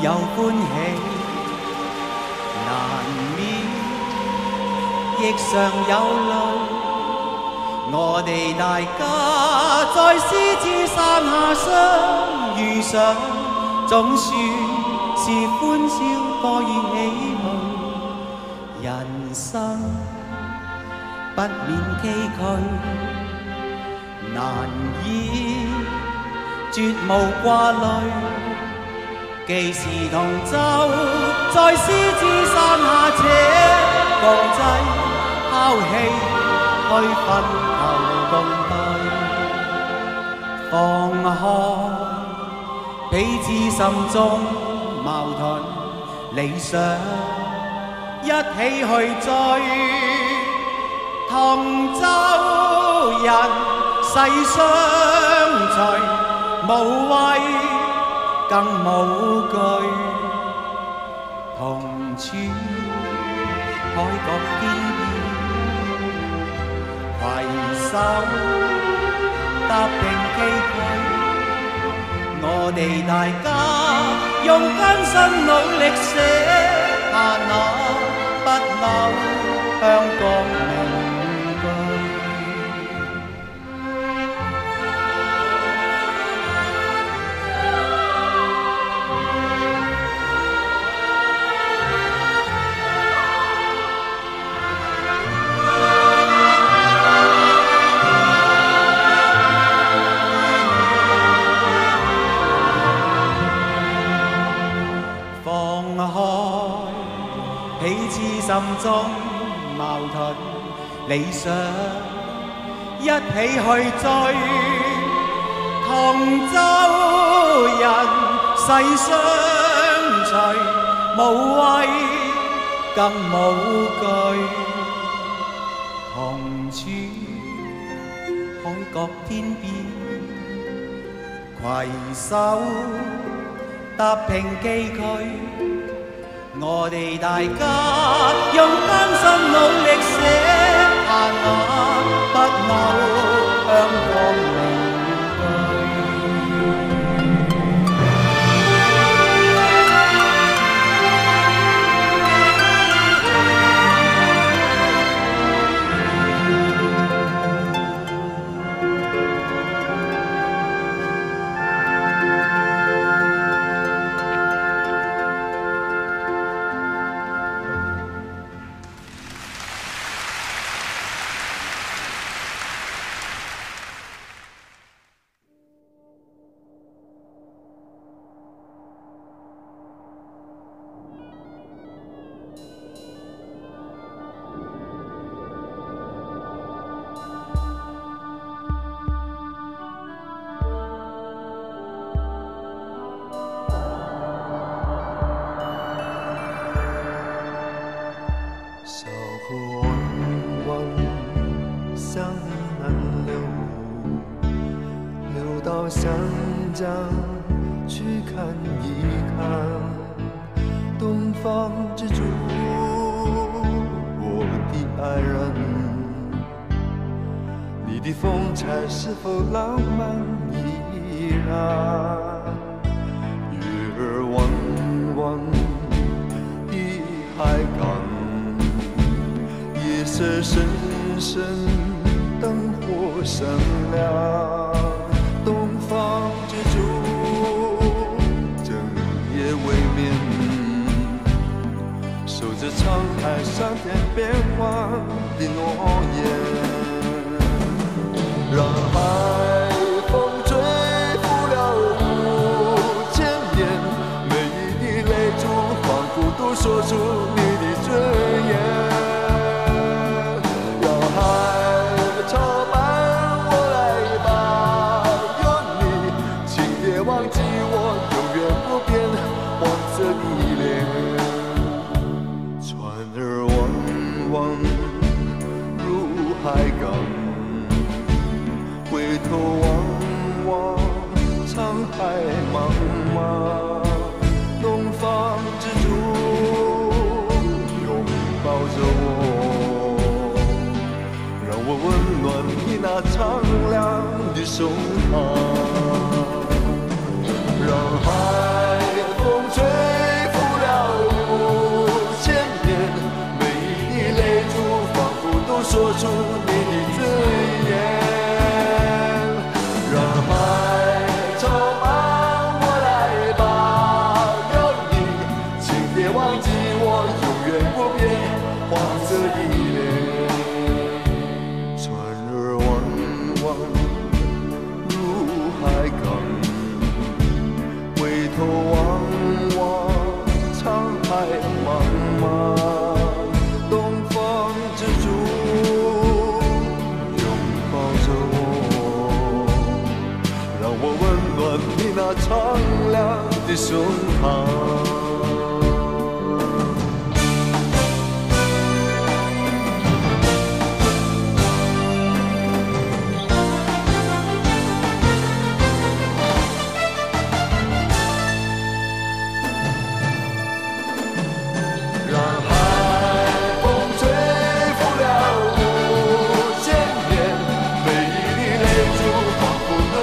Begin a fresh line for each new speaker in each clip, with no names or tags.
有歡喜，難免亦常有淚。我哋大家在獅子山下相遇上，總算是歡笑多於唏噓。人生不免崎嶇，難以絕無掛慮。既是同舟，在獅子山下且共濟，拋棄去分頭共對，放開彼此心中矛盾理想，一起去追。同舟人世相隨，無畏更無懼，同處海角天邊，攜手踏平崎嶇。我哋大家用艱辛努力寫下那不朽香港名句。彼此心中矛盾理想，一起去追。同舟人世相隨，無畏更無懼，同處海角天邊，攜手踏平崎嶇。我哋大家用艱辛努力寫下那不朽香港名
湘江去看一看，东方之珠，我的爱人，你的风采是否浪漫依然？月儿弯弯的海港，夜色深深，灯火闪亮。东方之珠，整夜未眠，守着沧海桑田变幻的诺言，让海风吹拂了5000年，每一滴泪珠仿佛都说出你的尊严。那苍凉的手帕，让海风吹敞亮的胸膛。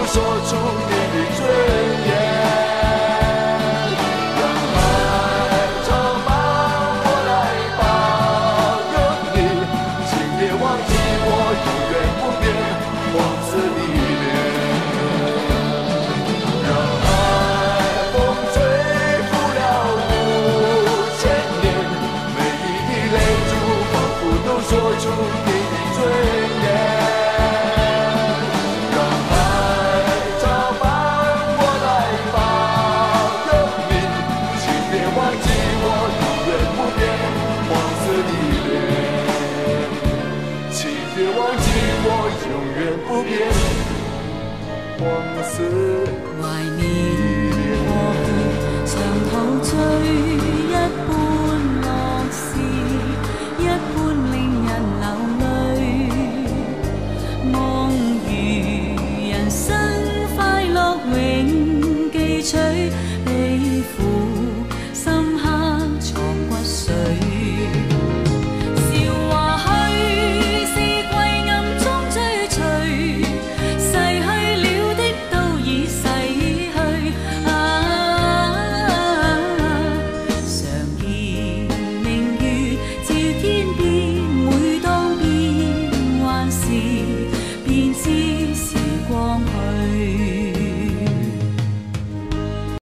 说出你的尊严，让海充满我来保佑你，请别忘记我永远不变王子的脸。让海风吹拂了5000年，每一滴泪珠仿佛都说出你